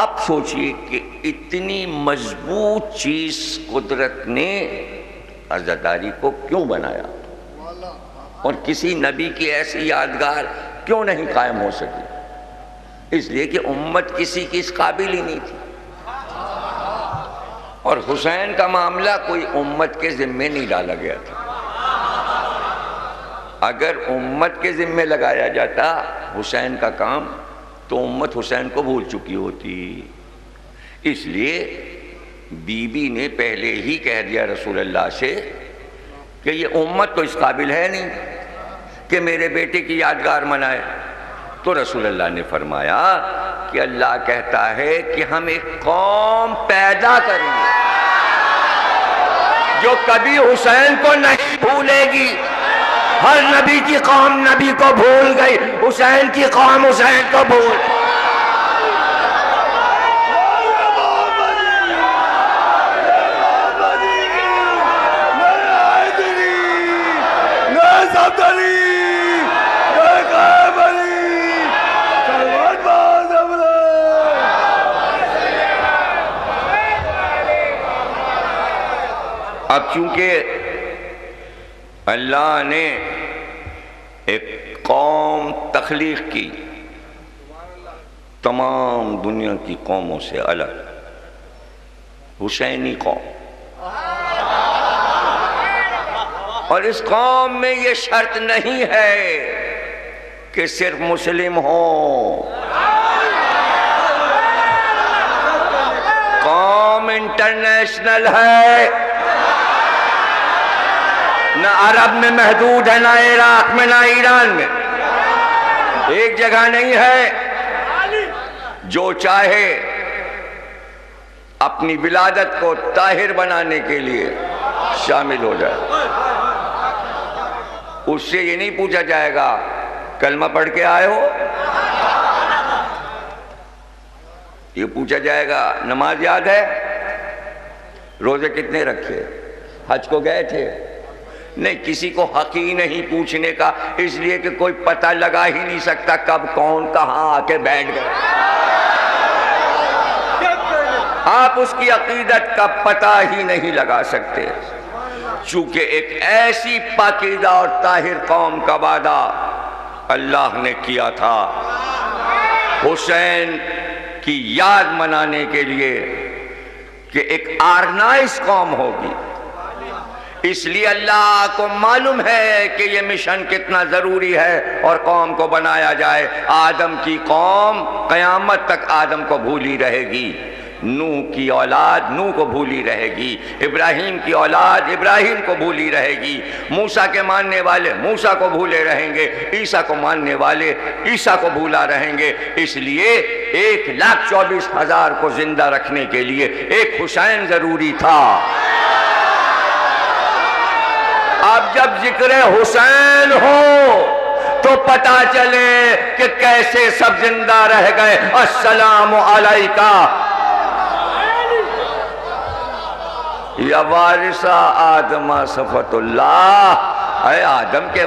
اب سوچئے کہ اتنی مضبوط چیز قدرت نے عزاداری کو کیوں بنایا، اور کسی نبی کی ایسی یادگار کیوں نہیں قائم ہو سکی؟ اس لیے کہ امت کسی کی اس قابل ہی نہیں تھی، اور حسین کا معاملہ کوئی امت کے ذمے نہیں ڈالا گیا تھا۔ اگر امت کے ذمے لگایا جاتا حسین کا کام تو امت حسین کو بھول چکی ہوتی۔ اس لیے بی بی نے پہلے ہی کہہ دیا رسول اللہ سے کہ یہ امت تو اس قابل ہے نہیں کہ میرے بیٹے کی یادگار منائے۔ تو رسول اللہ نے فرمایا کہ اللہ کہتا ہے کہ ہم ایک قوم پیدا کریں گے جو کبھی حسین کو نہیں بھولے گی۔ ہر نبی کی قوم نبی کو بھول گئی، حسین کی قوم حسین کو بھول۔ اب چونکہ اللہ نے ایک قوم تخلیق کی تمام دنیا کی قوموں سے الگ، حسینی قوم، اور اس قوم میں یہ شرط نہیں ہے کہ صرف مسلم ہوں، قوم انٹرنیشنل ہے، نہ عرب میں محدود ہے، نہ عراق میں، نہ ایران میں، ایک جگہ نہیں ہے۔ جو چاہے اپنی ولادت کو طاہر بنانے کے لیے شامل ہو جائے، اس سے یہ نہیں پوچھا جائے گا کلمہ پڑھ کے آئے ہو، یہ پوچھا جائے گا نماز یاد ہے، روزے کتنے رکھے، حج کو گئے تھے؟ نہیں، کسی کو حق ہی نہیں پوچھنے کا، اس لیے کہ کوئی پتہ لگا ہی نہیں سکتا کب کون کہاں آ کے بیٹھ گئے۔ آپ اس کی عقیدت کا پتہ ہی نہیں لگا سکتے، چونکہ ایک ایسی پاکیزہ اور طاہر قوم کا وعدہ اللہ نے کیا تھا حسین کی یاد منانے کے لیے کہ ایک آرگنائز قوم ہوگی۔ اس لیے اللہ کو معلوم ہے کہ یہ مشن کتنا ضروری ہے اور قوم کو بنایا جائے۔ آدم کی قوم قیامت تک آدم کو بھولی رہے گی، نوح کی اولاد نوح کو بھولی رہے گی، ابراہیم کی اولاد ابراہیم کو بھولی رہے گی، موسیٰ کے ماننے والے موسیٰ کو بھولے رہیں گے، عیسیٰ کو ماننے والے عیسیٰ کو بھولا رہیں گے۔ اس لیے 1,24,000 کو زندہ رکھنے کے لیے ایک حسین ضروری تھا۔ اب جب ذکر حسین ہو تو پتہ چلے کہ کیسے سب زندہ رہ گئے۔ السلام علیکہ یا وارث آدم صفوت اللہ، اے آدم کے